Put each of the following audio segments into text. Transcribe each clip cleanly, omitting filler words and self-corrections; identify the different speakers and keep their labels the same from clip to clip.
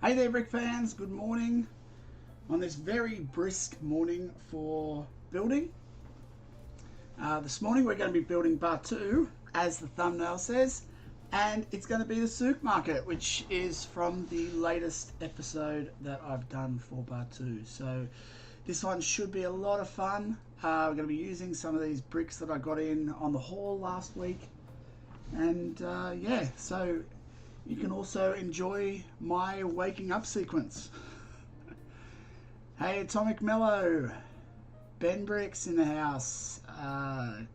Speaker 1: Hey there, Brick fans. Good morning. On this very brisk morning for building. This morning we're going to be building Batuu, as the thumbnail says, and it's going to be the Souk market, which is from the latest episode that I've done for Batuu. So this one should be a lot of fun. We're going to be using some of these bricks that I got in on the haul last week, and yeah, so you can also enjoy my waking up sequence. Hey, Atomic Mellow, Ben Bricks in the house.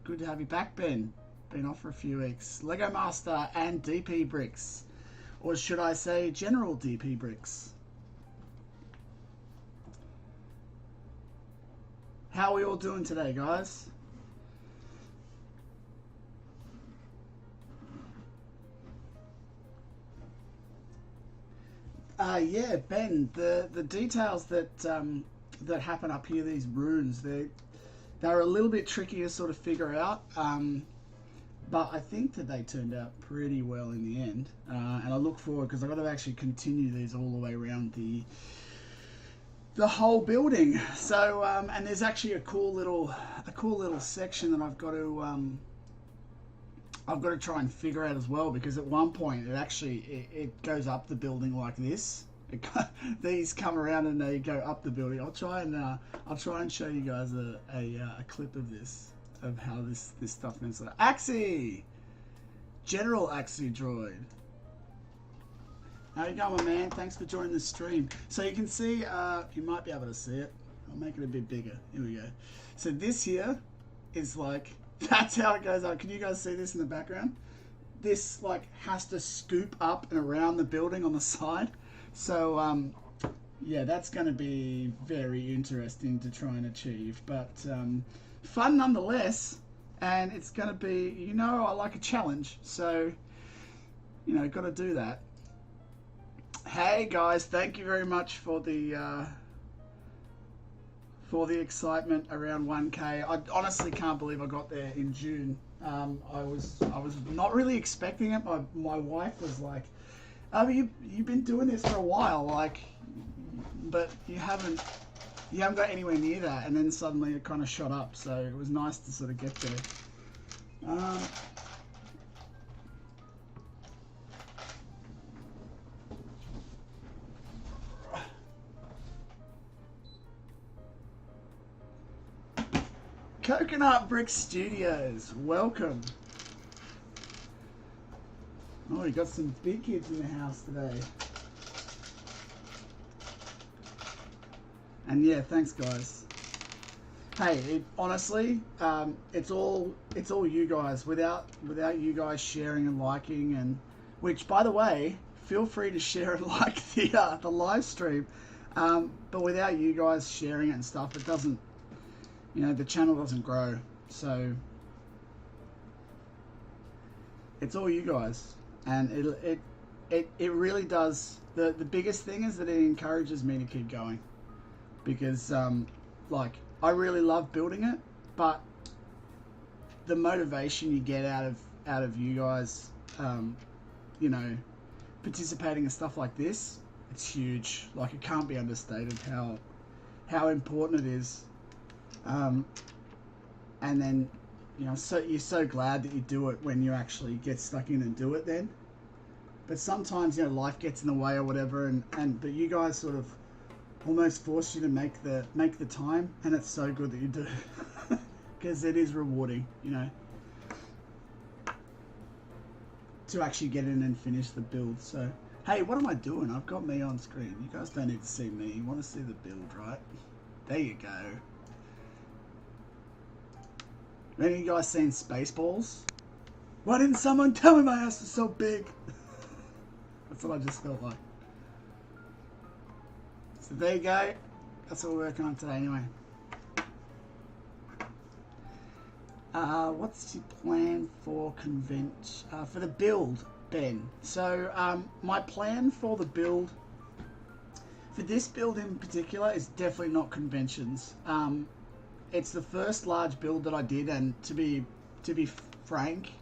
Speaker 1: Good to have you back, Ben. Been off for a few weeks. Lego Master and DP Bricks, or should I say General DP Bricks. How are we all doing today, guys? Yeah, Ben. The details that that happen up here, these runes, they're a little bit tricky to sort of figure out. But I think that they turned out pretty well in the end, and I look forward because I've got to actually continue these all the way around the whole building. So and there's actually a cool little section that I've got to try and figure out as well, because at one point it goes up the building like this. These come around and they go up the building. I'll try and show you guys a clip of this, of how this stuff means. Axie, General Axie Droid. How you going, my man? Thanks for joining the stream. So you can see, you might be able to see it. I'll make it a bit bigger. Here we go. So this here is like, that's how it goes up. Can you guys see this in the background? This like has to scoop up and around the building on the side. So yeah, that's going to be very interesting to try and achieve, but fun nonetheless. And it's going to be, you know, I like a challenge, so you know, got to do that. Hey guys, thank you very much for the excitement around 1K. I honestly can't believe I got there in June. I was not really expecting it. My wife was like, "Oh, you've been doing this for a while, like, but you haven't got anywhere near that." And then suddenly it kind of shot up. So it was nice to sort of get there. Coconut Brick Studios, welcome. Oh, we got some big kids in the house today. And yeah, thanks guys. Hey, honestly, it's all you guys. Without you guys sharing and liking, and which, by the way, feel free to share and like the live stream. But without you guys sharing it and stuff, it doesn't. You know, the channel doesn't grow, so it's all you guys, and it really does. The biggest thing is that it encourages me to keep going, because like, I really love building it, but the motivation you get out of you guys, you know, participating in stuff like this, it's huge. Like, it can't be understated how important it is. And then, you know, so you're so glad that you do it when you actually get stuck in and do it then. But sometimes, you know, life gets in the way or whatever, but you guys sort of almost force you to make the time, and it's so good that you do, because it is rewarding, you know, to actually get in and finish the build. So hey, what am I doing? I've got me on screen. You guys don't need to see me. You want to see the build, right? There you go. Any of you guys seen Spaceballs? Why didn't someone tell me my ass was so big? That's what I just felt like. So there you go. That's what we're working on today anyway. What's your plan for for the build, Ben? So my plan for the build, for this build in particular, is definitely not conventions. It's the first large build that I did, and to be frank,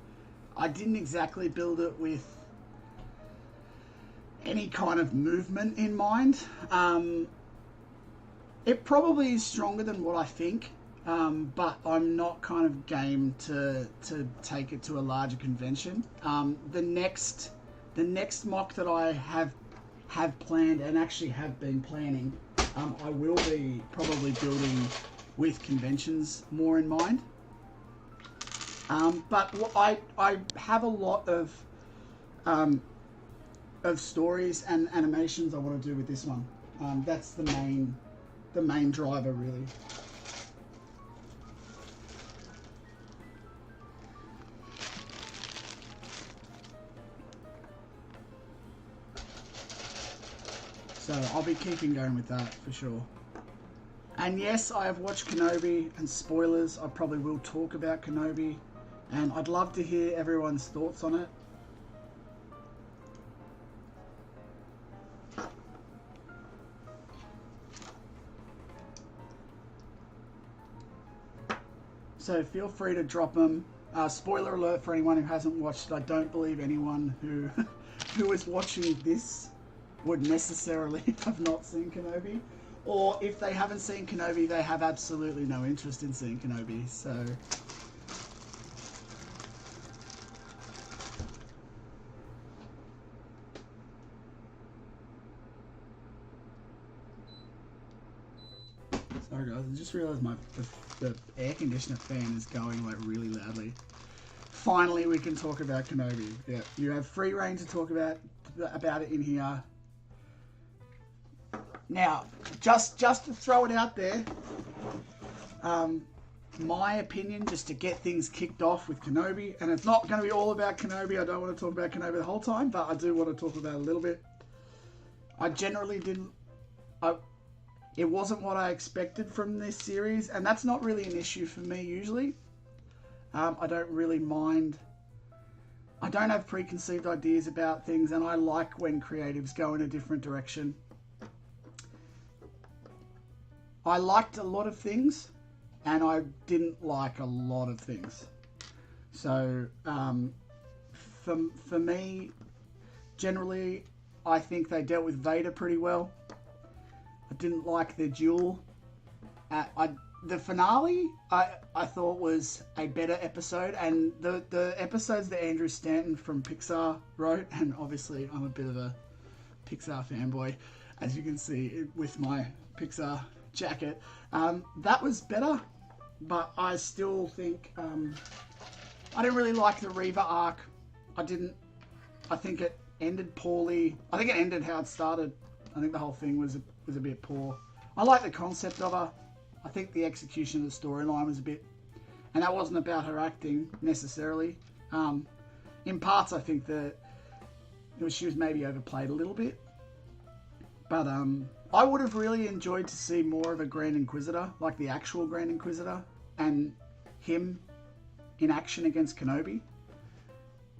Speaker 1: I didn't exactly build it with any kind of movement in mind. It probably is stronger than what I think, but I'm not kind of game to take it to a larger convention. The next mock that I have planned and actually have been planning, I will be probably building with conventions more in mind. But I have a lot of stories and animations I want to do with this one. That's the main driver, really. So I'll be keeping going with that for sure. And yes, I have watched Kenobi, and spoilers, I probably will talk about Kenobi, and I'd love to hear everyone's thoughts on it. So feel free to drop them. Spoiler alert for anyone who hasn't watched it. I don't believe anyone who is watching this would necessarily have not seen Kenobi. Or if they haven't seen Kenobi, they have absolutely no interest in seeing Kenobi. So sorry guys, I just realised the air conditioner fan is going like really loudly. Finally, we can talk about Kenobi. Yeah, you have free reign to talk about it in here. Now, just to throw it out there, my opinion, just to get things kicked off with Kenobi, and it's not going to be all about Kenobi. I don't want to talk about Kenobi the whole time, but I do want to talk about it a little bit. I generally didn't. It wasn't what I expected from this series, and that's not really an issue for me usually. I don't really mind. I don't have preconceived ideas about things, and I like when creatives go in a different direction. I liked a lot of things, and I didn't like a lot of things. So, for me, generally, I think they dealt with Vader pretty well. I didn't like their duel. The finale, I thought was a better episode, and the episodes that Andrew Stanton from Pixar wrote, and obviously I'm a bit of a Pixar fanboy, as you can see with my Pixar jacket, that was better, but I still think I didn't really like the Reva arc. I think it ended poorly. I think it ended how it started. I think the whole thing was a bit poor. I like the concept of her. I think the execution of the storyline was a bit, and that wasn't about her acting necessarily. In parts, I think that she was maybe overplayed a little bit, but I would have really enjoyed to see more of a Grand Inquisitor, like the actual Grand Inquisitor, and him in action against Kenobi.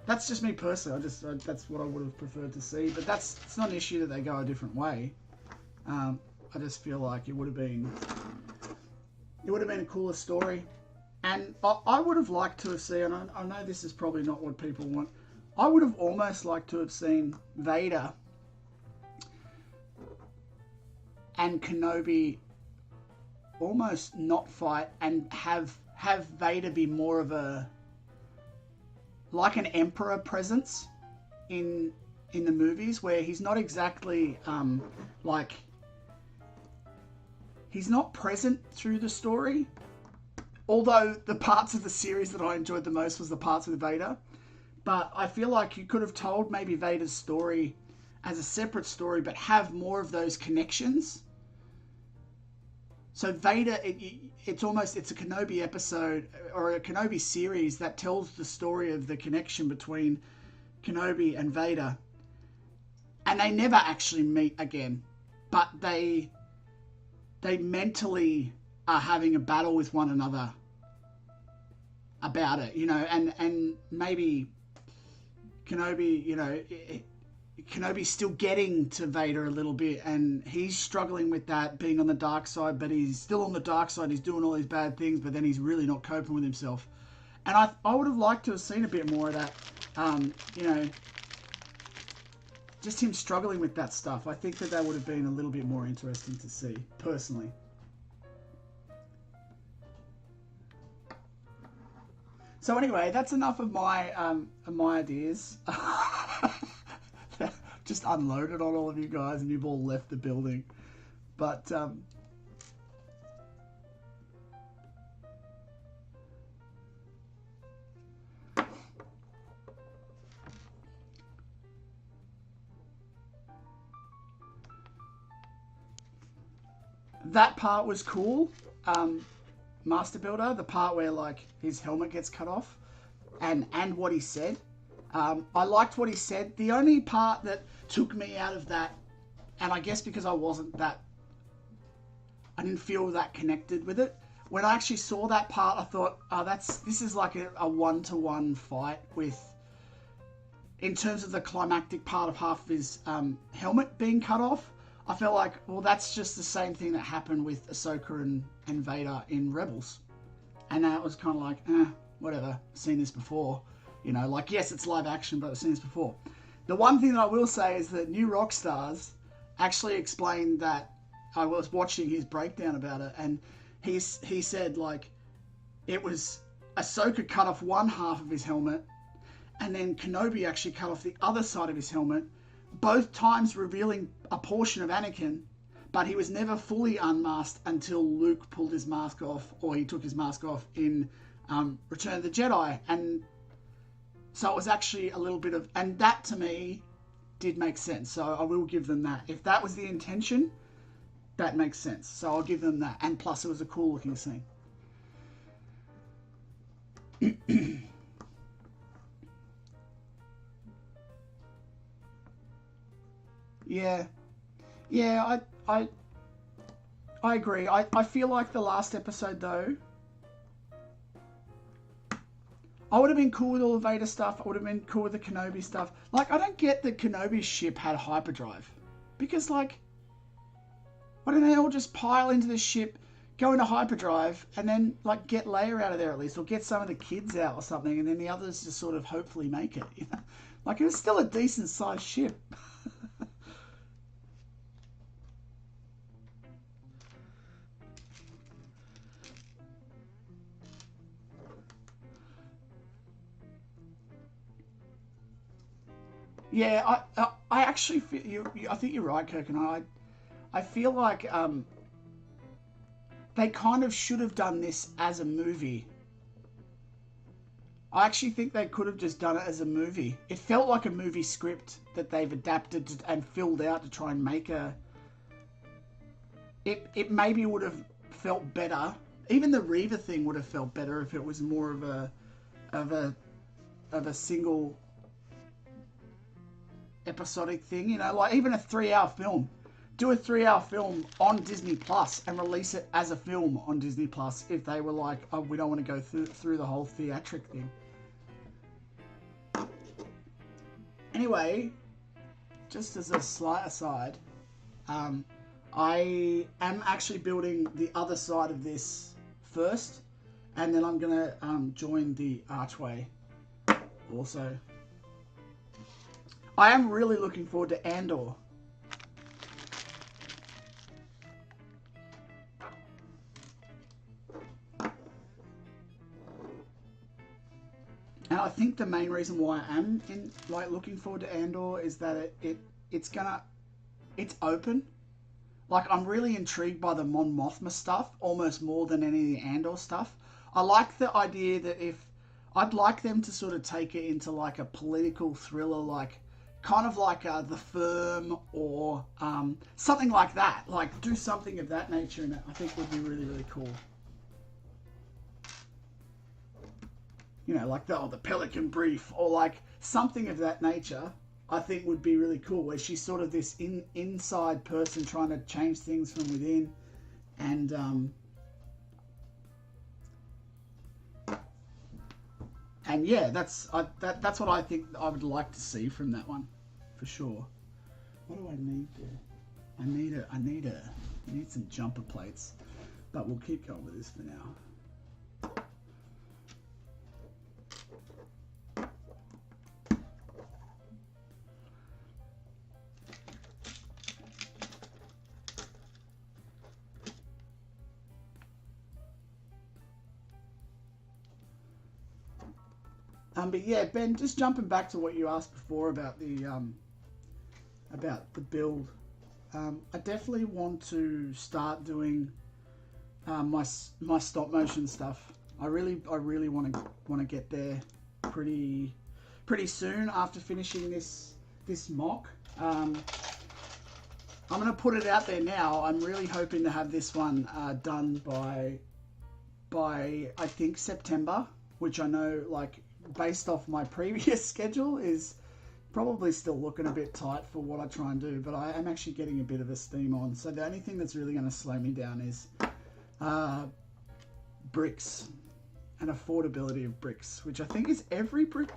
Speaker 1: That's just me personally. That's what I would have preferred to see. But it's not an issue that they go a different way. I just feel like it would have been a cooler story, and I would have liked to have seen. And I know this is probably not what people want. I would have almost liked to have seen Vader and Kenobi almost not fight, and have Vader be more of a like an emperor presence in the movies, where he's not exactly like he's not present through the story. Although the parts of the series that I enjoyed the most was the parts with Vader, but I feel like you could have told maybe Vader's story as a separate story, but have more of those connections. So Vader, it's a Kenobi episode or a Kenobi series that tells the story of the connection between Kenobi and Vader. And they never actually meet again, but they mentally are having a battle with one another about it, and maybe Kenobi, Kenobi's still getting to Vader a little bit, and he's struggling with that, being on the dark side, but he's still on the dark side. He's doing all these bad things, but then he's really not coping with himself. And I would have liked to have seen a bit more of that, just him struggling with that stuff. I think that would have been a little bit more interesting to see, personally. So anyway, that's enough of my ideas. Just unloaded on all of you guys, and you've all left the building. But that part was cool. Master Builder, the part where like his helmet gets cut off, and what he said. I liked what he said. The only part that took me out of that, and I guess because I didn't feel that connected with it. When I actually saw that part, I thought, oh, this is like a one-to-one fight with, in terms of the climactic part of half of his helmet being cut off. I felt like, well, that's just the same thing that happened with Ahsoka and Vader in Rebels. And that was kind of like, whatever, seen this before. You know, like, yes, it's live action, but I've seen this before. The one thing that I will say is that New Rockstars actually explained that. I was watching his breakdown about it, and he said, like, it was Ahsoka cut off one half of his helmet, and then Kenobi actually cut off the other side of his helmet, both times revealing a portion of Anakin, but he was never fully unmasked until Luke pulled his mask off, or he took his mask off in Return of the Jedi. And so it was actually a little bit of, and that to me did make sense. So I will give them that. If that was the intention, that makes sense. So I'll give them that. And plus it was a cool looking scene. Yeah. Yeah, I agree. I feel like the last episode, though, I would have been cool with all the Vader stuff. I would have been cool with the Kenobi stuff. Like, I don't get that Kenobi's ship had hyperdrive. Because, like, why don't they all just pile into the ship, go into hyperdrive, and then, like, get Leia out of there at least, or get some of the kids out or something, and then the others just sort of hopefully make it, you know? Like, it was still a decent-sized ship. Yeah, I actually feel you. I think you're right, Kirk, and I feel like they kind of should have done this as a movie. I actually think they could have just done it as a movie. It felt like a movie script that they've adapted and filled out to try and make a. It maybe would have felt better. Even the Reaver thing would have felt better if it was more of a single episodic thing, you know, like even a 3-hour film. Do a 3-hour film on Disney Plus and release it as a film on Disney Plus if they were like, oh, we don't want to go through the whole theatric thing. Anyway, just as a slight aside, I am actually building the other side of this first, and then I'm gonna join the archway also. I am really looking forward to Andor. And I think the main reason why I am looking forward to Andor is that it's open. Like, I'm really intrigued by the Mon Mothma stuff almost more than any of the Andor stuff. I like the idea that I'd like them to sort of take it into like a political thriller, like kind of like The Firm or something like that. Like, do something of that nature, and I think would be really, really cool. You know, like the Pelican Brief, or like something of that nature, I think would be really cool, where she's sort of this inside person trying to change things from within. And yeah, that's what I think I would like to see from that one, for sure. What do I need there? I need some jumper plates, but we'll keep going with this for now. But yeah, Ben, just jumping back to what you asked before about the build. I definitely want to start doing my stop motion stuff. I really want to get there pretty soon after finishing this mock. I'm gonna put it out there now. I'm really hoping to have this one done by I think September, which I know, like, based off my previous schedule, is probably still looking a bit tight for what I try and do, but I am actually getting a bit of a steam on. So the only thing that's really going to slow me down is bricks and affordability of bricks, which I think is every brick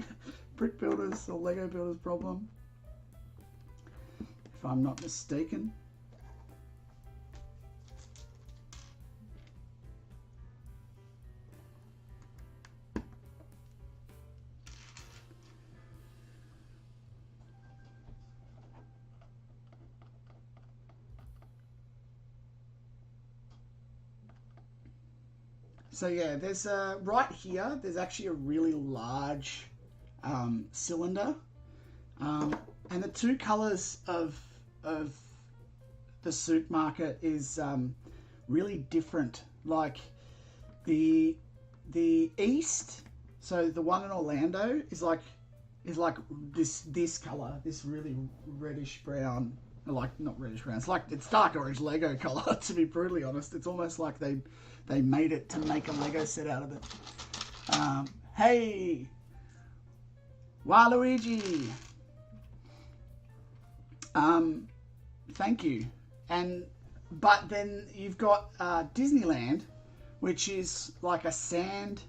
Speaker 1: builder's or Lego builder's problem, if I'm not mistaken. So yeah, there's right here, there's actually a really large cylinder, and the two colors of the Souk market is really different. Like the east, so the one in Orlando is like this color, this really reddish brown. Like, not reddish brown, it's dark orange Lego color, to be brutally honest. It's almost like they made it to make a Lego set out of it. Hey, Waluigi. Thank you. But then you've got Disneyland, which is like a sand,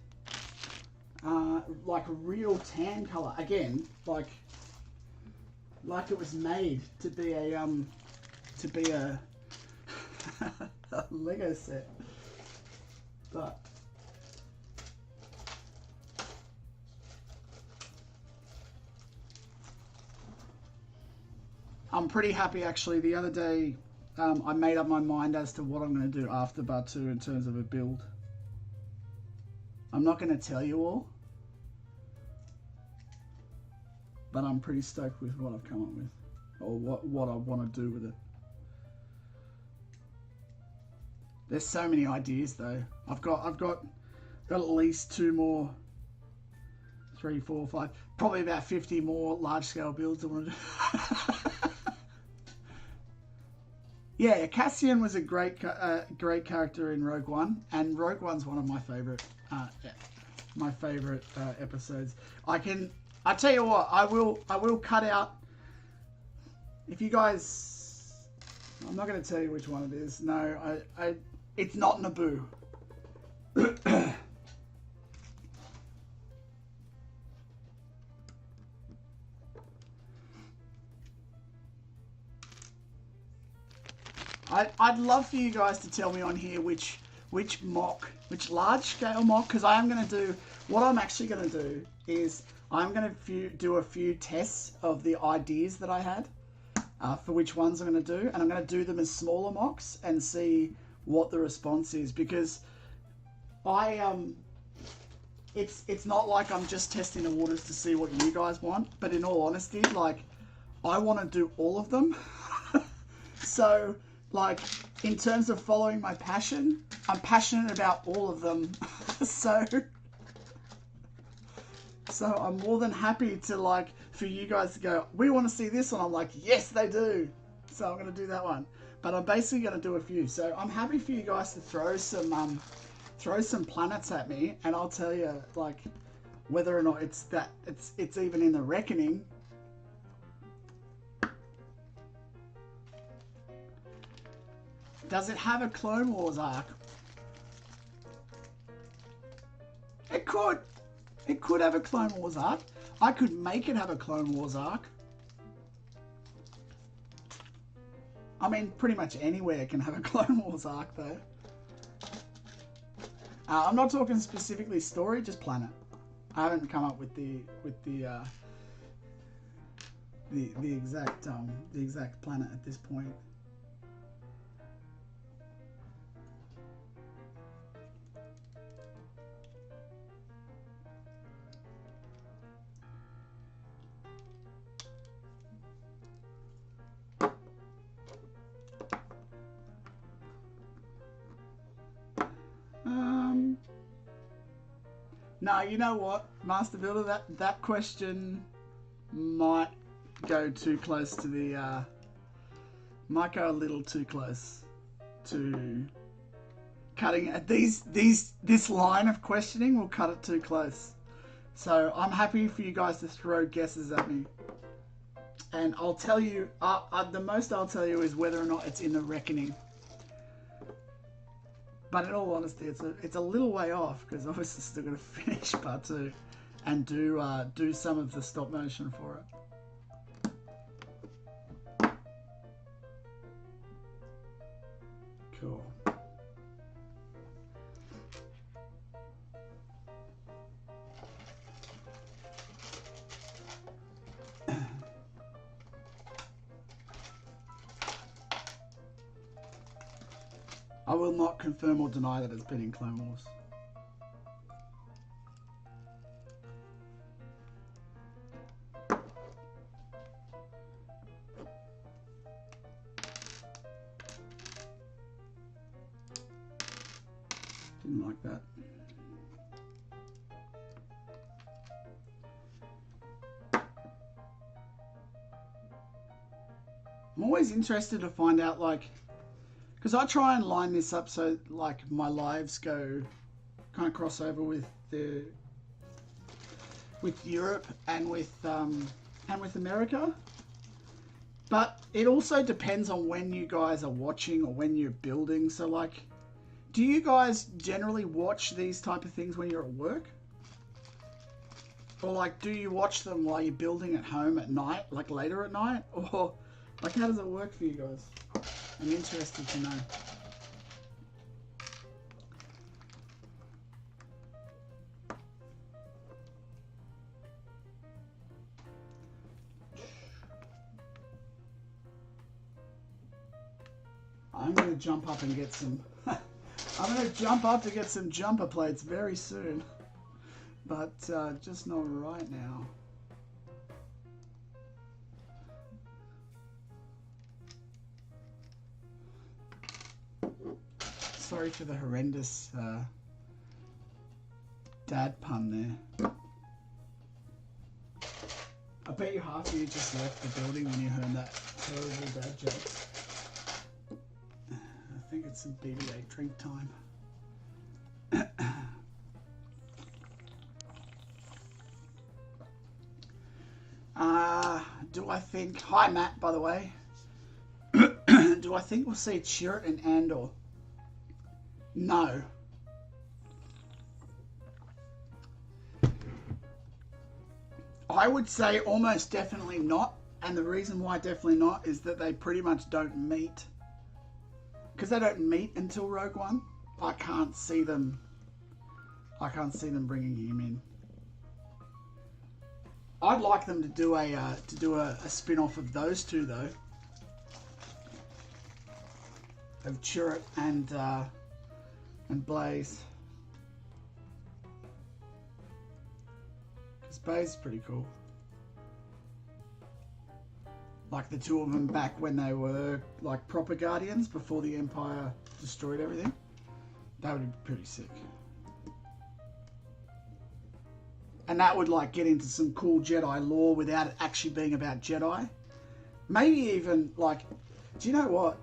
Speaker 1: like a real tan color. Again, like it was made to be a a Lego set. But I'm pretty happy, actually. The other day, I made up my mind as to what I'm going to do after Batuu in terms of a build. I'm not going to tell you all, but I'm pretty stoked with what I've come up with, or what I want to do with it. There's so many ideas though. I've got at least 2 more, 3, 4, 5, probably about 50 more large scale builds I want to do. Yeah, Cassian was a great character in Rogue One, and Rogue One's one of my favorite episodes. I tell you what, I will cut out, if you guys, I'm not going to tell you which one it is. No, it's not Naboo. I'd love for you guys to tell me on here which large scale mock, because I am going to do, what I'm actually going to do is I'm going to do a few tests of the ideas that I had for which ones I'm going to do, and I'm going to do them as smaller mocks and see what the response is, because it's not like I'm just testing the waters to see what you guys want, but in all honesty, like, I want to do all of them. So, like, in terms of following my passion, I'm passionate about all of them. So I'm more than happy to, like, for you guys to go, we want to see this one. I'm like, yes, they do. So I'm going to do that one. But I'm basically going to do a few. So I'm happy for you guys to throw some planets at me, and I'll tell you, like, whether or not it's even in the reckoning. Does it have a Clone Wars arc? It could. It could have a Clone Wars arc. I could make it have a Clone Wars arc. I mean, pretty much anywhere can have a Clone Wars arc, though. I'm not talking specifically story, just planet. I haven't come up with the exact planet at this point. No, you know what, Master Builder, that question might go too close to the might go a little too close to cutting this line of questioning will cut it too close. So I'm happy for you guys to throw guesses at me, and I'll tell you the most I'll tell you is whether or not it's in the reckoning. But in all honesty, it's a little way off because obviously still got to finish Batuu and do some of the stop motion for it. Cool. I will not confirm or deny that it's been in Clone Wars. Didn't like that. I'm always interested to find out, like, because I try and line this up so like my lives go kind of crossover with Europe and with America. But it also depends on when you guys are watching or when you're building. So like, do you guys generally watch these type of things when you're at work? Or like, do you watch them while you're building at home at night, like later at night? Or like, how does it work for you guys? I'm interested to know. I'm going to jump up and get some... I'm going to jump up to get some jumper plates very soon. But just not right now. Sorry for the horrendous dad pun there. I bet you half of you just left the building when you heard that terrible dad joke. I think it's some BB-8 drink time. Do I think... Hi Matt, by the way. Do I think we'll see Chirrut and Andor? No. I would say almost definitely not, and the reason why definitely not is that they pretty much don't meet. Because they don't meet until Rogue One, I can't see them bringing him in. I'd like them to do a spin-off of those two though, of Chirrut and Blaze, because Blaze is pretty cool. Like the two of them back when they were like proper Guardians before the Empire destroyed everything. That would be pretty sick. And that would like get into some cool Jedi lore without it actually being about Jedi. Maybe even like, do you know what?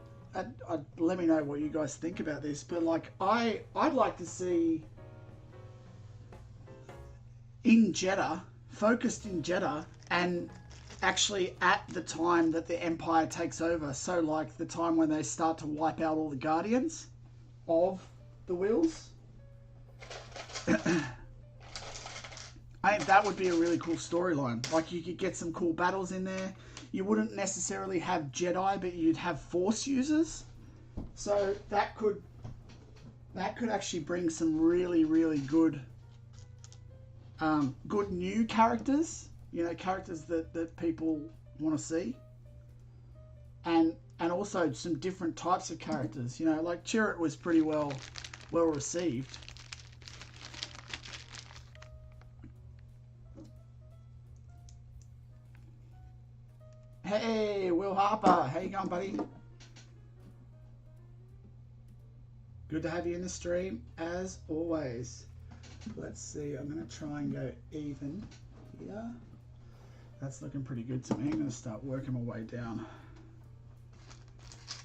Speaker 1: Let me know what you guys think about this. But like, I'd like to see in Jeddah, focused in Jeddah, and actually at the time that the Empire takes over. So like the time when they start to wipe out all the Guardians of the Wills. I think that would be a really cool storyline. Like you could get some cool battles in there. You wouldn't necessarily have Jedi, but you'd have Force users. So that could actually bring some really, really good good new characters. You know, characters that people want to see. And also some different types of characters. You know, like Chirrut was pretty well received. Hey, Will Harper. How you going, buddy? Good to have you in the stream, as always. Let's see, I'm going to try and go even here. That's looking pretty good to me. I'm going to start working my way down.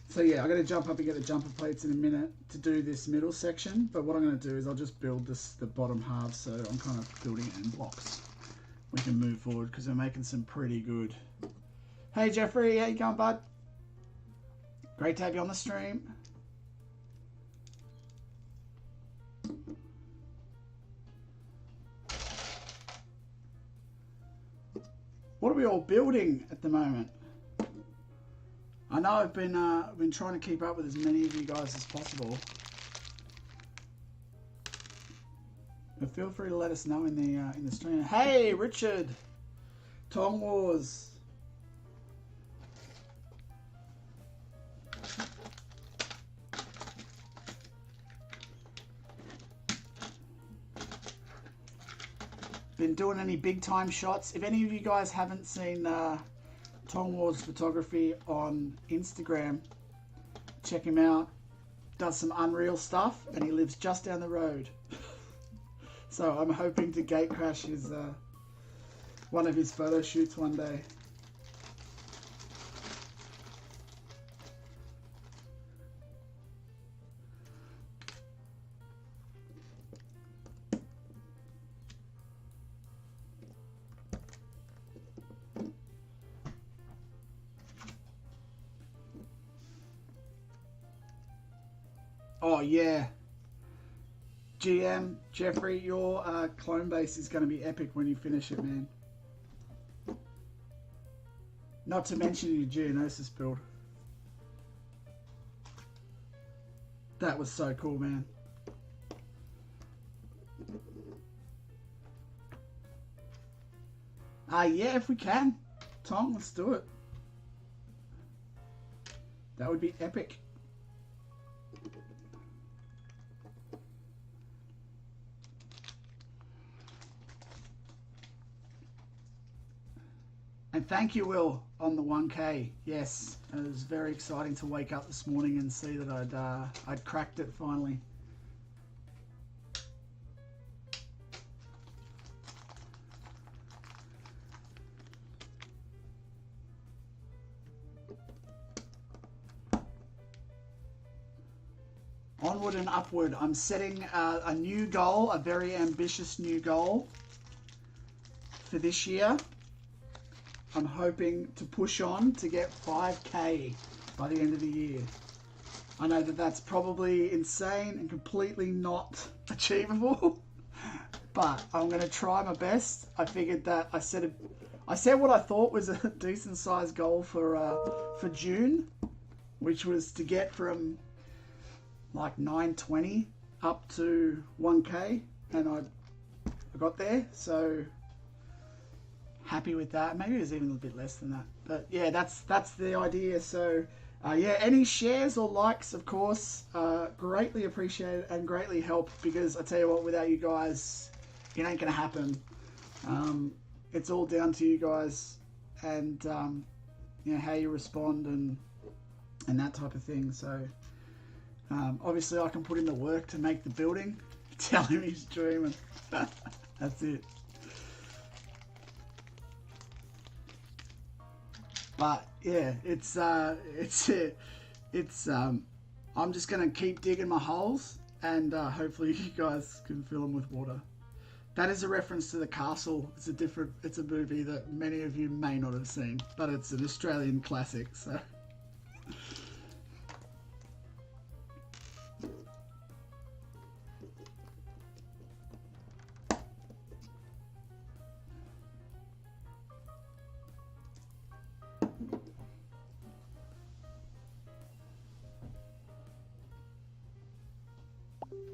Speaker 1: So yeah, I'm going to jump up and get the jumper plates in a minute to do this middle section. But what I'm going to do is I'll just build the bottom half, so I'm kind of building it in blocks. We can move forward because we're making some pretty good. Hey Jeffrey, how you going, bud? Great to have you on the stream. What are we all building at the moment? I know I've been trying to keep up with as many of you guys as possible. But feel free to let us know in the stream. Hey, Richard, Tong Wars. Been doing any big time shots? If any of you guys haven't seen Tong Wars photography on Instagram, check him out. Does some unreal stuff, and he lives just down the road. So I'm hoping to gate crash his one of his photo shoots one day. Oh yeah, GM Jeffrey, your clone base is going to be epic when you finish it, man. Not to mention your Geonosis build. That was so cool, man. Yeah, if we can, Tom, let's do it. That would be epic. And thank you, Will, on the 1K. Yes, it was very exciting to wake up this morning and see that I'd cracked it finally. Onward and upward. I'm setting a new goal, a very ambitious new goal for this year. I'm hoping to push on to get 5K by the end of the year. I know that that's probably insane and completely not achievable, but I'm going to try my best. I figured that I set what I thought was a decent sized goal for June, which was to get from like 920 up to 1K, and I got there, so happy with that. Maybe it was even a bit less than that, but yeah, that's the idea. So yeah, any shares or likes, of course, greatly appreciated and greatly help, because I tell you what, without you guys, it ain't gonna happen. It's all down to you guys, and you know, how you respond and that type of thing. So obviously I can put in the work to make the building, tell him he's dreaming. That's it. But yeah, I'm just gonna keep digging my holes, and hopefully you guys can fill them with water. That is a reference to The Castle. It's a movie that many of you may not have seen, but it's an Australian classic, so.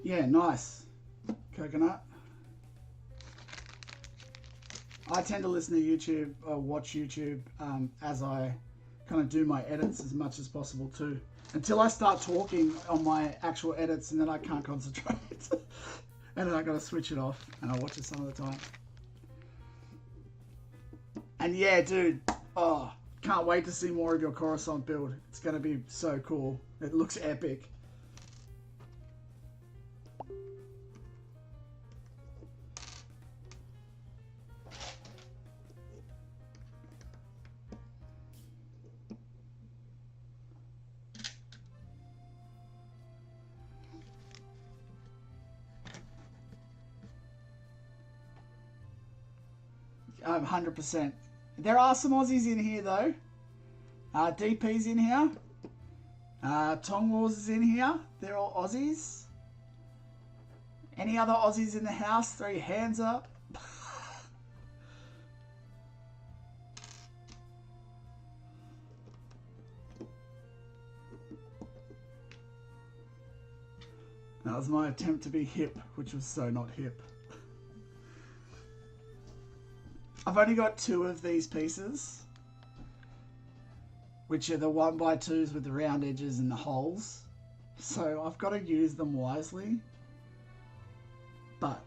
Speaker 1: Yeah, nice. Coconut. I tend to listen to YouTube, watch YouTube as I kind of do my edits as much as possible too. Until I start talking on my actual edits, and then I can't concentrate. And then I gotta switch it off, and I watch it some of the time. And yeah, dude, oh, can't wait to see more of your Coruscant build. It's gonna be so cool. It looks epic. 100%. There are some Aussies in here though. DP's in here. Tong Wars is in here. They're all Aussies. Any other Aussies in the house? Throw your hands up. That was my attempt to be hip, which was so not hip. I've only got 2 of these pieces, which are the 1x2s with the round edges and the holes. So I've got to use them wisely. But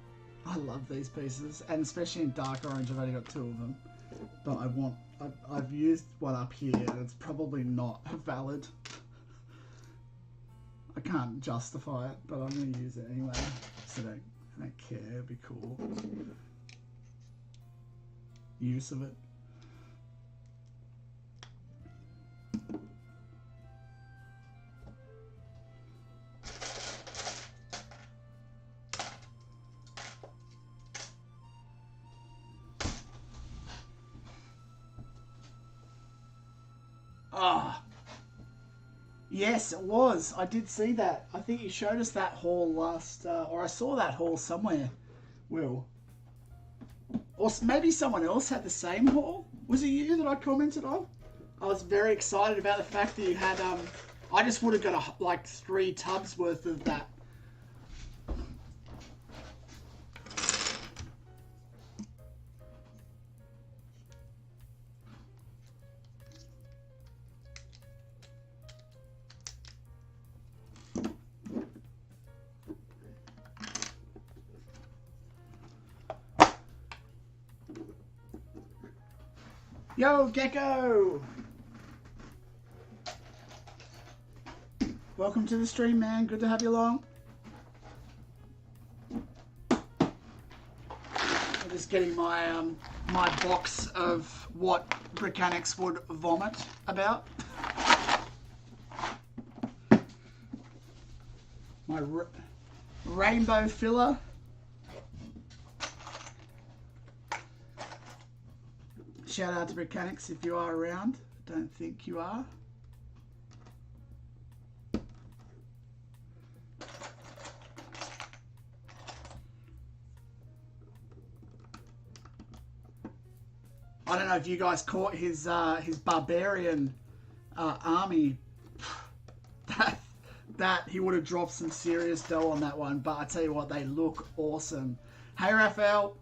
Speaker 1: I love these pieces, and especially in dark orange, I've only got 2 of them. But I've used one up here, and it's probably not valid. I can't justify it, but I'm going to use it anyway. So I don't care. It'd be cool. Use of it. Ah. Yes, it was. I did see that. I think you showed us that haul last, or I saw that haul somewhere, Will. Or maybe someone else had the same haul. Was it you that I commented on? I was very excited about the fact that you had, I just would have got like 3 tubs worth of that. Yo, Gecko! Welcome to the stream, man. Good to have you along. I'm just getting my my box of what Brickmad would vomit about. My rainbow filler. Shout out to Brickmad if you are around. Don't think you are. I don't know if you guys caught his barbarian army. That he would have dropped some serious dough on that one. But I tell you what, they look awesome. Hey, Raphael.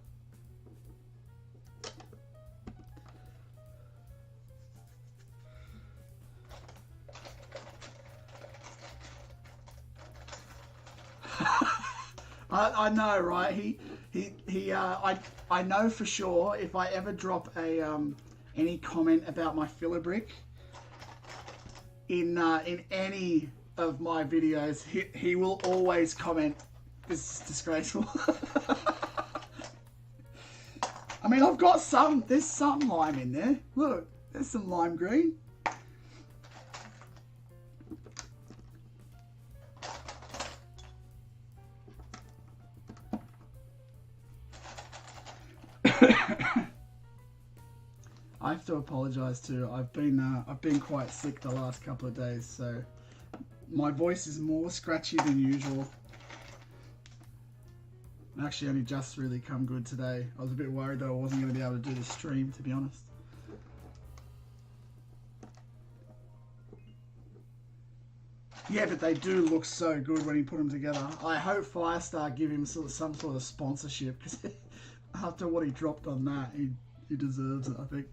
Speaker 1: I know, right? I know for sure if I ever drop a any comment about my filler brick in any of my videos, he will always comment, "This is disgraceful." I mean, I've got there's some lime in there. Look, there's some lime green. I have to apologise too. I've been quite sick the last couple of days, so my voice is more scratchy than usual. I actually only just really come good today. I was a bit worried that I wasn't going to be able to do the stream, to be honest. Yeah, but they do look so good when you put them together. I hope Firestar give him some sort of sponsorship, because after what he dropped on that, he deserves it, I think.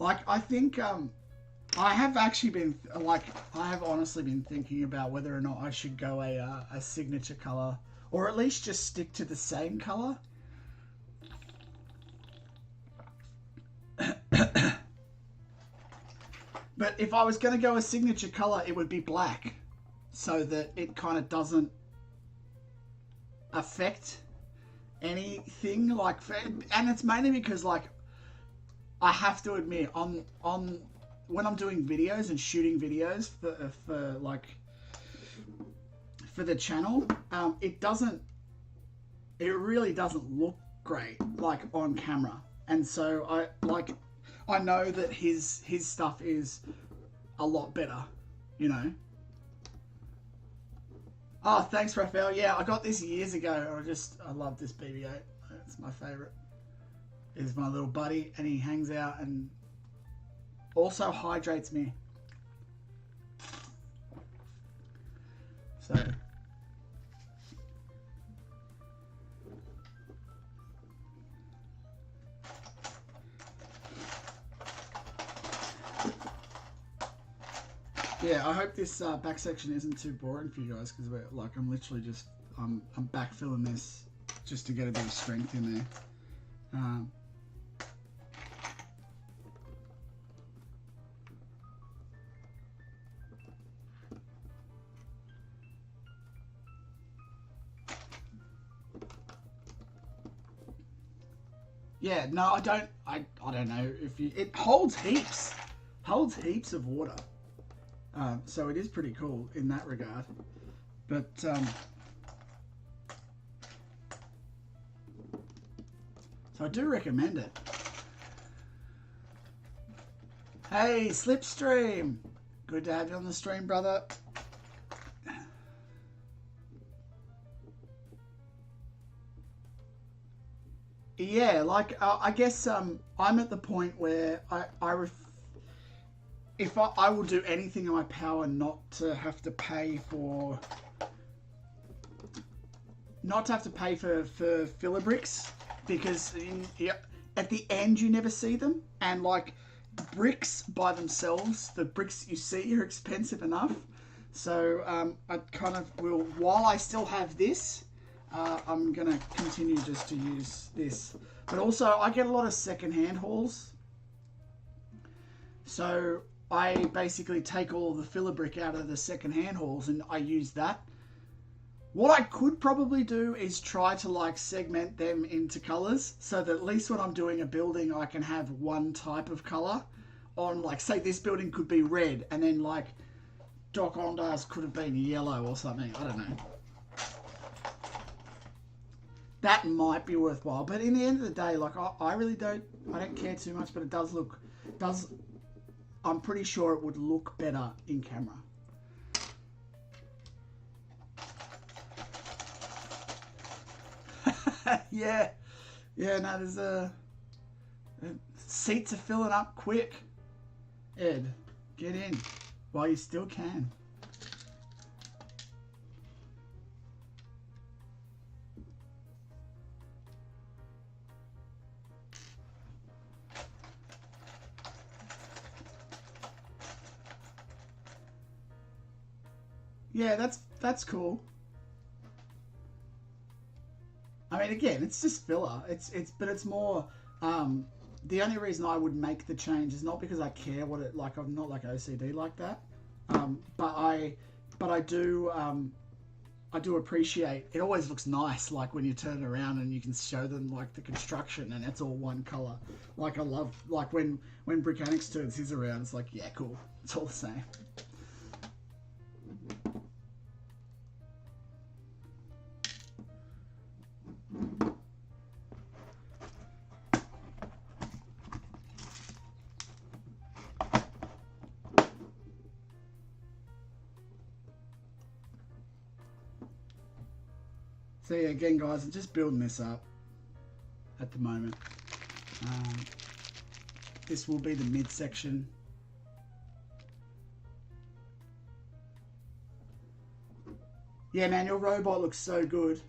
Speaker 1: Like, I think, I have actually been, like, I have honestly been thinking about whether or not I should go a signature colour, or at least just stick to the same colour. But if I was going to go a signature colour, it would be black, so that it kind of doesn't affect anything, like, and it's mainly because, like, I have to admit, on when I'm doing videos and shooting videos for the channel, it doesn't it really doesn't look great like on camera. And so I know that his stuff is a lot better, you know. Oh, thanks, Raphael. Yeah, I got this years ago. I love this BB-8. It's my favorite. Is my little buddy, and he hangs out and also hydrates me. So yeah, I hope this back section isn't too boring for you guys, because I'm literally just I'm backfilling this just to get a bit of strength in there. Yeah, no, I don't know if it holds heaps of water. So it is pretty cool in that regard. But so I do recommend it. Hey, Slipstream. Good to have you on the stream, brother. Yeah, like I guess I'm at the point where if I will do anything in my power not to have to pay for filler bricks, because at the end you never see them, and like bricks by themselves, the bricks you see are expensive enough. So I kind of will, while I still have this, I'm gonna continue just to use this. But also I get a lot of second-hand hauls, so I basically take all the filler brick out of the second-hand hauls and I use that. What I could probably do is try to like segment them into colors, so that at least when I'm doing a building I can have one type of color on, like say this building could be red, and then like Doc Ondar's could have been yellow or something, I don't know. That might be worthwhile, but in the end of the day, like I really don't care too much, but it does I'm pretty sure it would look better in camera. yeah, no, there's seats are filling up quick. Ed, get in while you still can. Yeah, that's cool. I mean, again, it's just filler. But it's more. The only reason I would make the change is not because I care what it like. I'm not like OCD like that. But I do appreciate. It always looks nice, like when you turn it around and you can show them like the construction and it's all one color. Like I love like when Brickmad turns his around. It's like, yeah, cool. It's all the same. So yeah, again guys, I'm just building this up at the moment. This will be the midsection. Yeah man, your robot looks so good.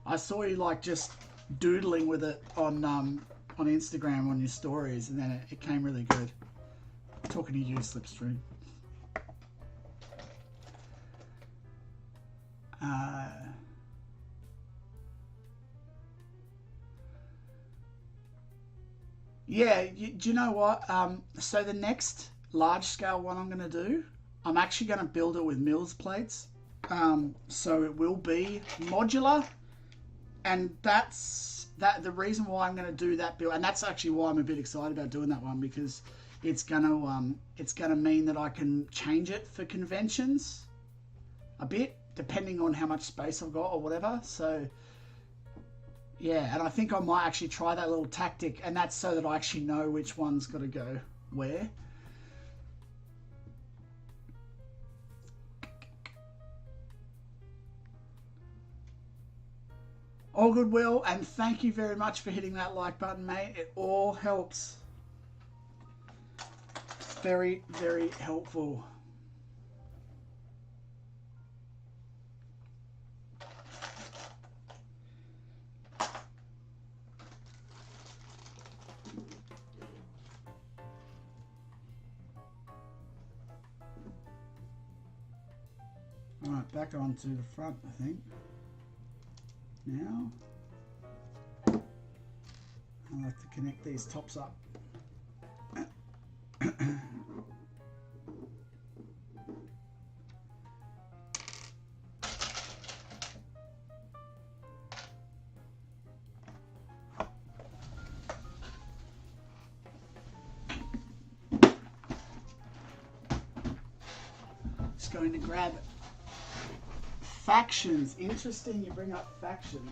Speaker 1: I saw you like just doodling with it on Instagram on your stories, and then it came really good. Talking to you, Slipstream. Yeah, do you know what? So the next large scale one I'm going to do, I'm actually going to build it with Mills plates. So it will be modular, and that's the reason why I'm going to do that build, and that's actually why I'm a bit excited about doing that one, because it's going to mean that I can change it for conventions a bit. depending on how much space I've got or whatever. So yeah, and I think I might actually try that little tactic, and that's so that I actually know which one's got to go where. All good, Will, and thank you very much for hitting that like button, mate. It all helps. Very, very helpful. All right, back onto the front, I think. Now, I'll have to connect these tops up. Just going to grab factions. Interesting you bring up factions.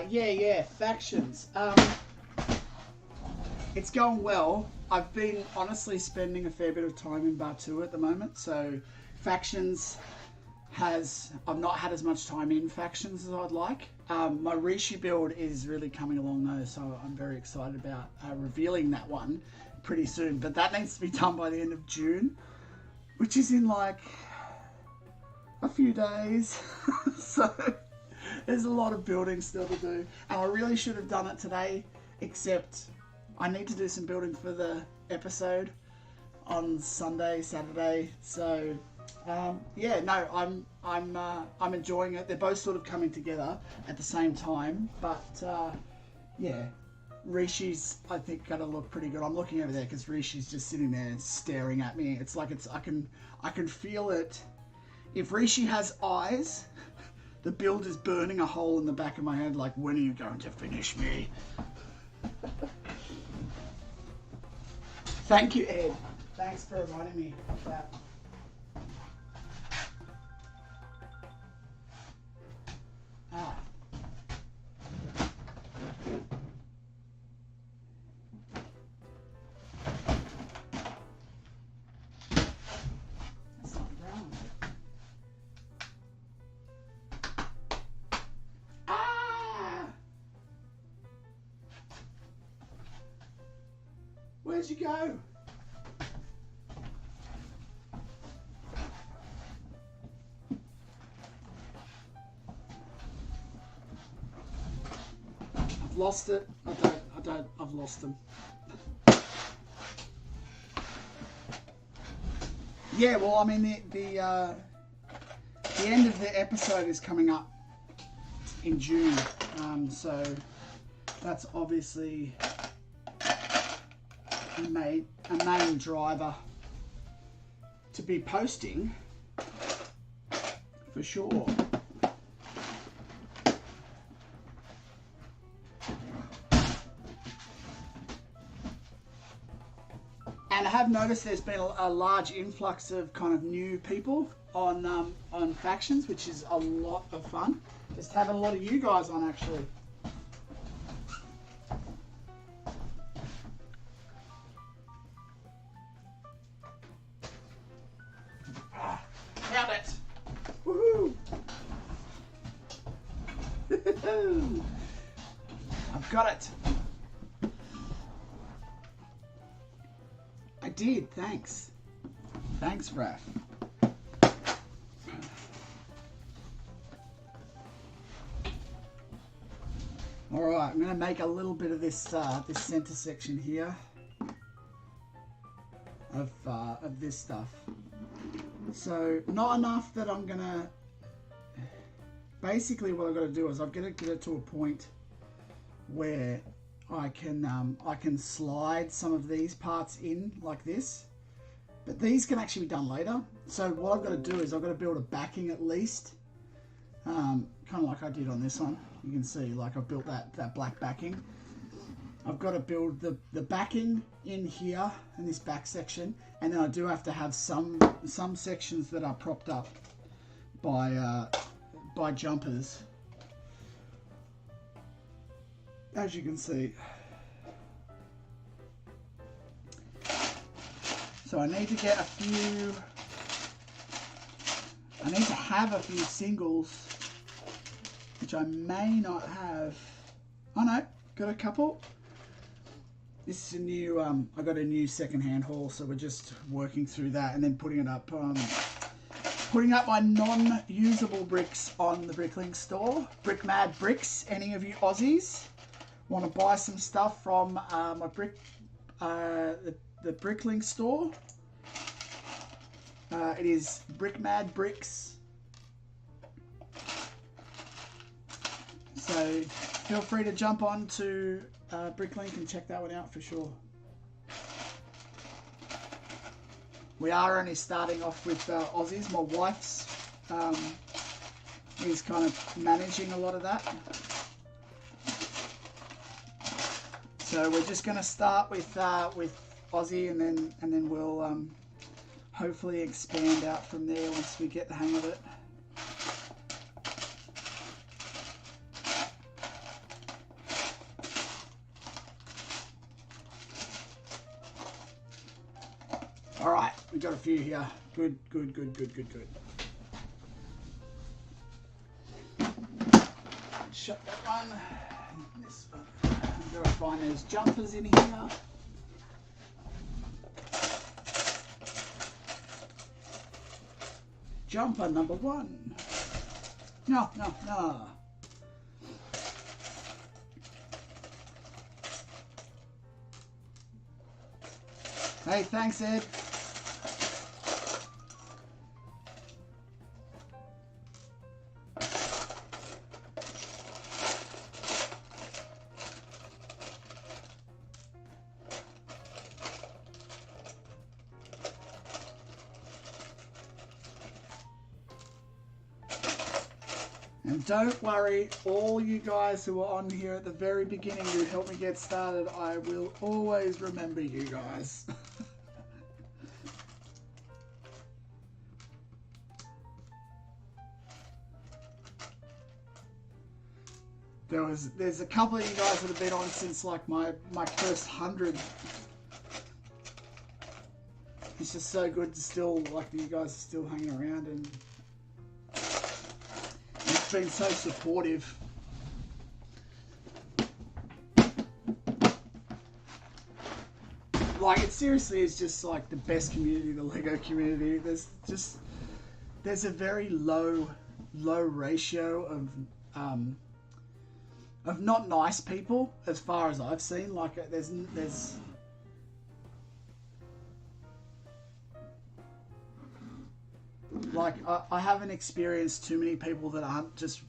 Speaker 1: Yeah, factions. It's going well. I've been honestly spending a fair bit of time in Batuu at the moment, so factions I've not had as much time in factions as I'd like. My Rishi build is really coming along though, so I'm very excited about revealing that one pretty soon, but that needs to be done by the end of June, which is in like a few days. So there's a lot of building still to do, and I really should have done it today, except I need to do some building for the episode on Sunday, Saturday. So yeah, no, I'm enjoying it. They're both sort of coming together at the same time, but yeah, Rishi's I think gonna look pretty good. I'm looking over there because Rishi's just sitting there staring at me. It's like I can feel it. If Rishi has eyes, the build is burning a hole in the back of my head, like, when are you going to finish me? Thank you, Ed. Thanks for reminding me of that. Ah. That's not brown. Where'd you go? I've lost it. I've lost them. Yeah, well, I mean, the end of the episode is coming up in June, so that's obviously a main driver to be posting for sure. And I have noticed there's been a large influx of kind of new people on factions, which is a lot of fun. Just having a lot of you guys on, actually. Nailed it! Woohoo! I've got it. I did, thanks. Thanks, Raph. All right, I'm going to make a little bit of this this center section here of this stuff. So not enough that I'm gonna, basically what I've got to do is I'm gonna get it to a point where I can slide some of these parts in like this, but these can actually be done later. So what I've got to do is I've got to build a backing at least, kind of like I did on this one. You can see like I've built that black backing. I've got to build the backing in here in this back section, and then I do have to have some sections that are propped up by jumpers, as you can see. So I need to get a few, I need to have a few singles, which I may not have. Oh no, got a couple. This is a new, I got a new second-hand haul, so we're just working through that and then putting it up, putting up my non-usable bricks on the Bricklink store. Brickmad Bricks. Any of you Aussies want to buy some stuff from my the Bricklink store? It is Brickmad Bricks. So feel free to jump on to Bricklink and check that one out for sure. We are only starting off with Aussies. My wife's is kind of managing a lot of that. So we're just going to start with Aussie, and then we'll hopefully expand out from there once we get the hang of it. All right, we've got a few here. Good. Shut that one. This one. I've got to find those jumpers in here. Jumper number 1. No. Hey, thanks, Ed. And don't worry, all you guys who were on here at the very beginning who helped me get started, I will always remember you guys. There's a couple of you guys that have been on since like my first 100. It's just so good to still, like, you guys are still hanging around, and it's been so supportive. Like, it seriously is just like the best community, the Lego community. There's a very low ratio of not nice people, as far as I've seen. Like, there's like, I haven't experienced too many people that aren't just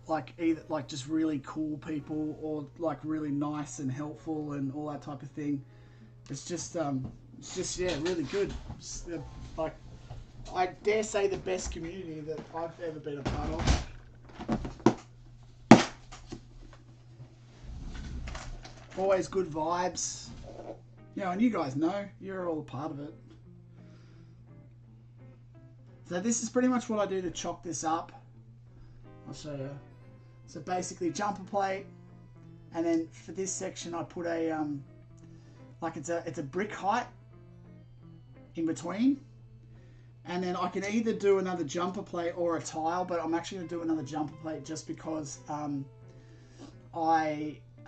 Speaker 1: like either like just really cool people or like really nice and helpful and all that type of thing. It's just yeah, really good. It's, like, I dare say the best community that I've ever been a part of. Always good vibes. You know, and you guys know, you're all a part of it. So this is pretty much what I do to chalk this up. I'll show you. So basically, jumper plate, and then for this section I put a like it's a brick height in between, and then I can either do another jumper plate or a tile, but I'm actually going to do another jumper plate just because I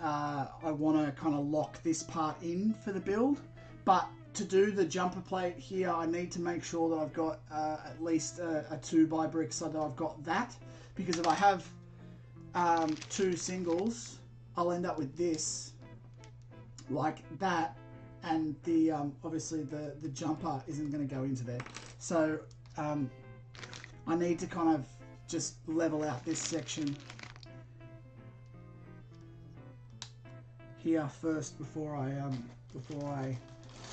Speaker 1: want to kind of lock this part in for the build. But to do the jumper plate here, I need to make sure that I've got at least a 2x brick, so that I've got that, because if I have 2 singles, I'll end up with this like that, and the obviously the jumper isn't going to go into there. So I need to kind of just level out this section here first before I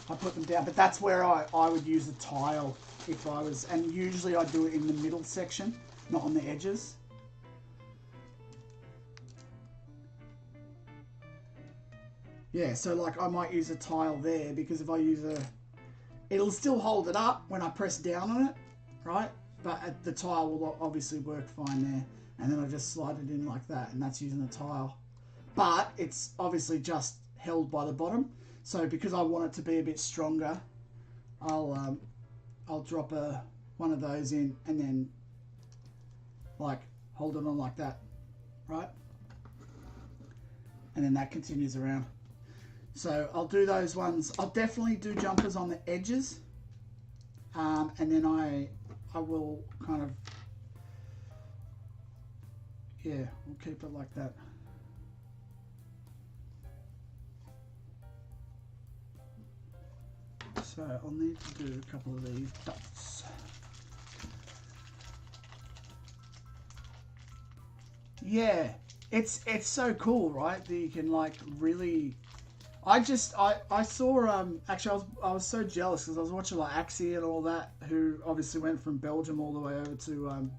Speaker 1: put them down. But that's where I would use a tile if I was, and usually I do it in the middle section, not on the edges. Yeah, so like I might use a tile there, because if I use it'll still hold it up when I press down on it, right? But the tile will obviously work fine there. And then I just slide it in like that, and that's using a tile. But it's obviously just held by the bottom. So because I want it to be a bit stronger, I'll drop one of those in and then like hold it on like that, right? And then that continues around. So I'll do those ones. I'll definitely do jumpers on the edges, and then I will kind of, yeah, we'll keep it like that. So I'll need to do a couple of these dots. Yeah, it's so cool, right? That you can like really. I saw actually I was so jealous because I was watching like Axie and all that, who obviously went from Belgium all the way over to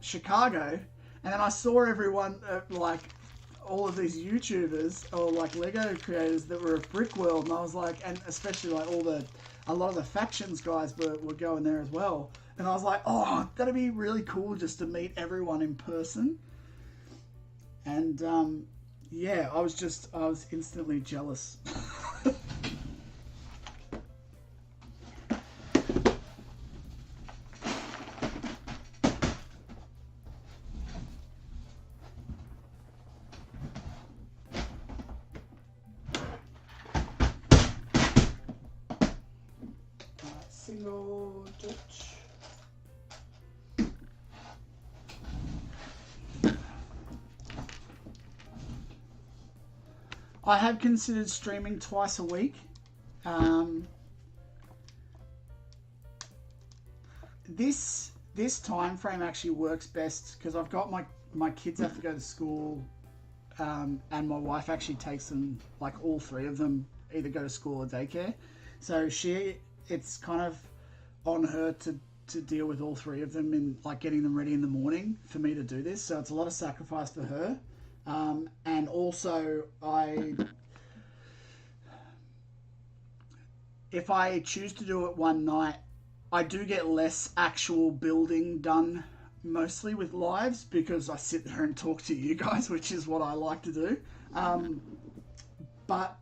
Speaker 1: Chicago, and then I saw everyone like all of these YouTubers or like Lego creators that were at Brickworld, and I was like, and especially like a lot of the factions guys were going there as well, and I was like, oh, that'd be really cool just to meet everyone in person. And yeah, I was instantly jealous. Single Dutch. I have considered streaming twice a week. This time frame actually works best because I've got my kids have to go to school, and my wife actually takes them, like all three of them either go to school or daycare. So it's kind of on her to deal with all three of them in like getting them ready in the morning for me to do this. So it's a lot of sacrifice for her. And also if I choose to do it one night, I do get less actual building done mostly with lives because I sit there and talk to you guys, which is what I like to do. But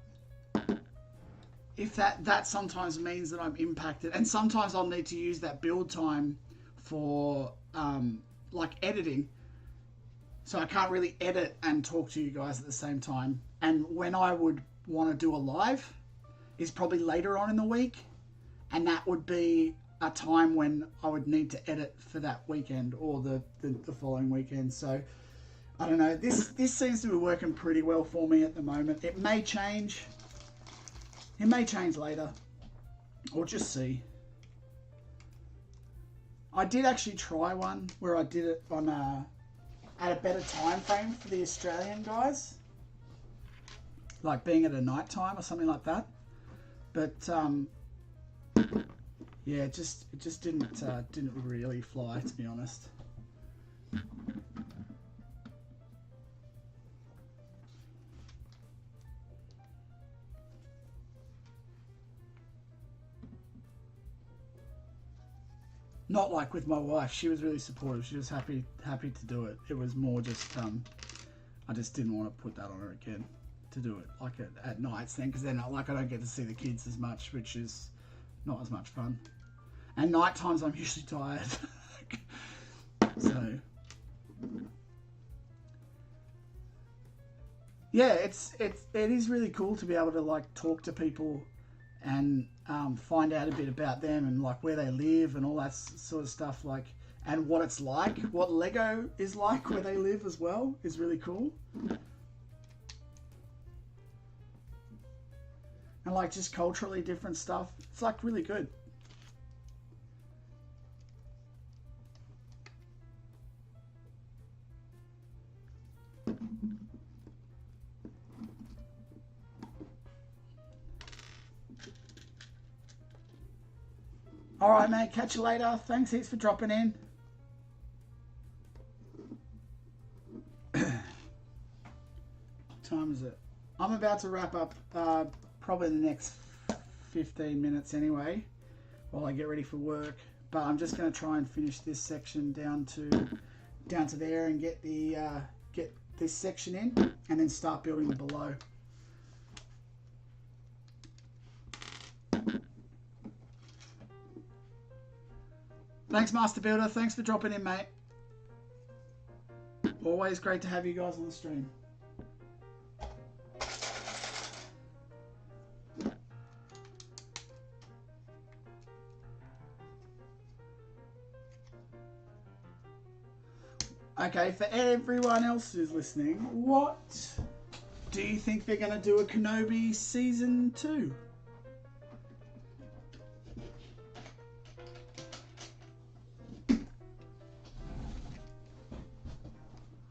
Speaker 1: if that sometimes means that I'm impacted, and sometimes I'll need to use that build time for like editing. So I can't really edit and talk to you guys at the same time. And when I would want to do a live is probably later on in the week. And that would be a time when I would need to edit for that weekend or the following weekend. So I don't know. This seems to be working pretty well for me at the moment. It may change. It may change later. Or just see. I did actually try one where I did it on at a better time frame for the Australian guys, like being at a night time or something like that. But yeah, it just didn't really fly, to be honest. Not like with my wife. She was really supportive. She was happy to do it. It was more just I just didn't want to put that on her again to do it like at nights then, because then like I don't get to see the kids as much, which is not as much fun. And night times I'm usually tired. So yeah, it is really cool to be able to like talk to people and find out a bit about them and like where they live and all that sort of stuff, like, and what it's like, what Lego is like where they live as well is really cool. And like just culturally different stuff. It's like really good. All right, mate. Catch you later. Thanks heaps for dropping in. Time is it? I'm about to wrap up probably in the next 15 minutes anyway, while I get ready for work. But I'm just going to try and finish this section down to there and get the get this section in, and then start building the below. Thanks, Master Builder. Thanks for dropping in, mate. Always great to have you guys on the stream. Okay, for everyone else who's listening, what do you think they're going to do a Kenobi Season 2?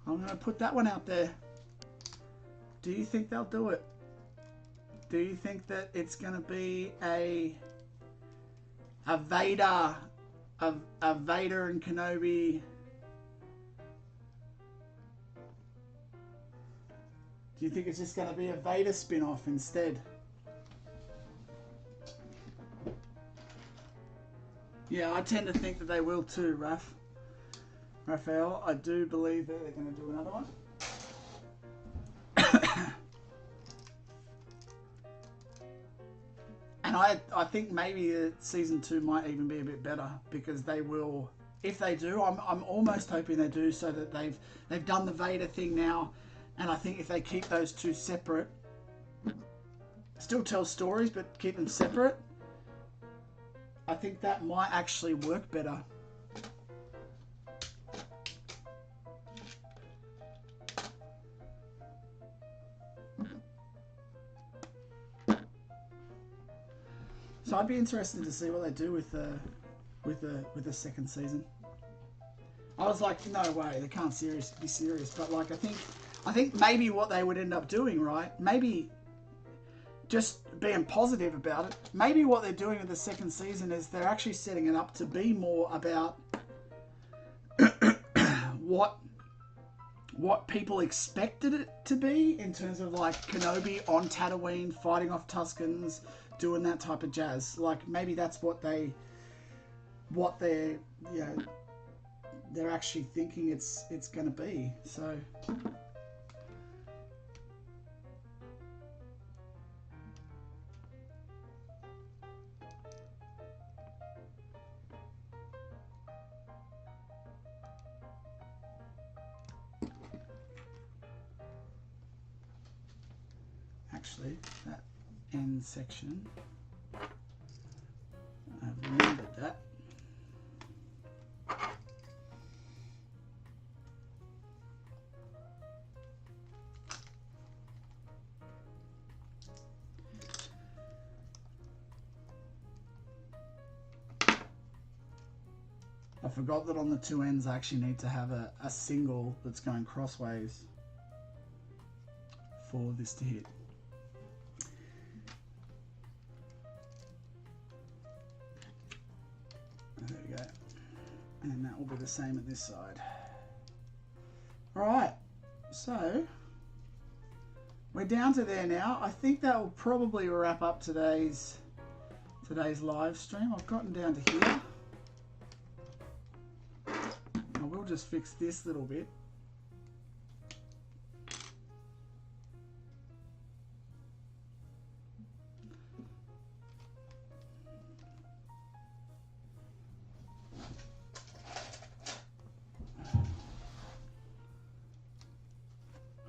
Speaker 1: I'm going to put that one out there. Do you think they'll do it? Do you think that it's going to be a Vader and Kenobi? Do you think it's just going to be a Vader spin-off instead? Yeah, I tend to think that they will too, Raphael. I do believe that they're going to do another one. And I think maybe season 2 might even be a bit better, because they will, if they do, I'm almost hoping they do, so that they've done the Vader thing now, and I think if they keep those two separate, still tell stories but keep them separate, I think that might actually work better. So I'd be interested to see what they do with the second season. I was like, no way, they can't be serious. But like, I think maybe what they would end up doing, right? Maybe just being positive about it. Maybe what they're doing with the second season is they're actually setting it up to be more about what people expected it to be, in terms of like Kenobi on Tatooine fighting off Tuskens, doing that type of jazz. Like, maybe that's what they're actually thinking it's going to be. So actually, that end section, I've remembered that. I forgot that on the two ends I actually need to have a single that's going crossways for this to hit. There we go. And that will be the same at this side. Alright, so we're down to there now. I think that will probably wrap up today's live stream. I've gotten down to here. I will just fix this little bit.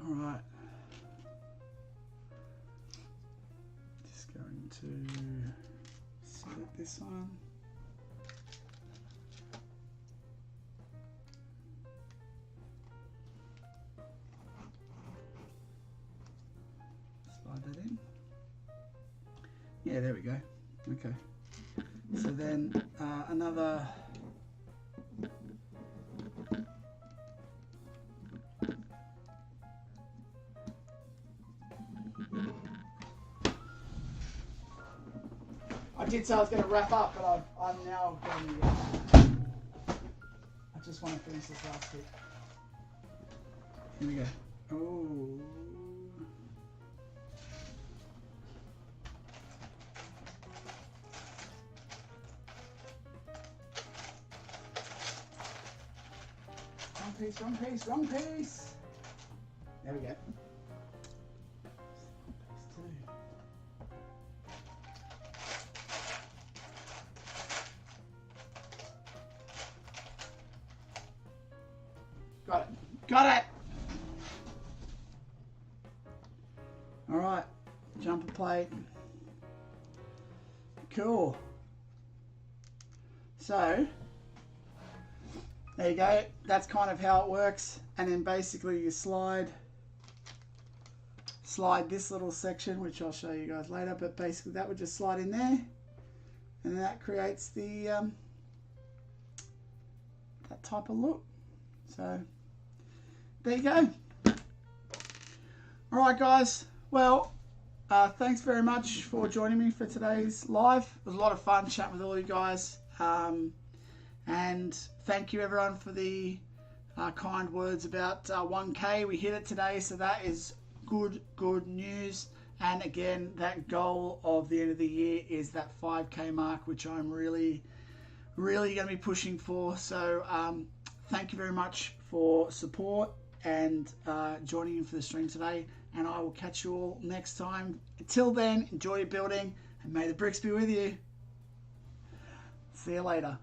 Speaker 1: All right. Just going to select this one. Slide that in. Yeah, there we go. Okay. So then another did say I was going to wrap up, but I'm now going to... I just want to finish this last bit. Here we go. Oh. Wrong piece, wrong piece, wrong piece. There we go. Got it. Got it. All right. Jumper plate. Cool. So, there you go. That's kind of how it works. And then basically you slide this little section, which I'll show you guys later. But basically that would just slide in there. And that creates the that type of look. So, there you go. All right, guys. Well, thanks very much for joining me for today's live. It was a lot of fun chatting with all you guys. And thank you, everyone, for the kind words about 1K. We hit it today, so that is good news. And again, that goal of the end of the year is that 5K mark, which I'm really going to be pushing for. So thank you very much for support and joining in for the stream today, and I will catch you all next time. Until then, enjoy your building and may the bricks be with you. See you later.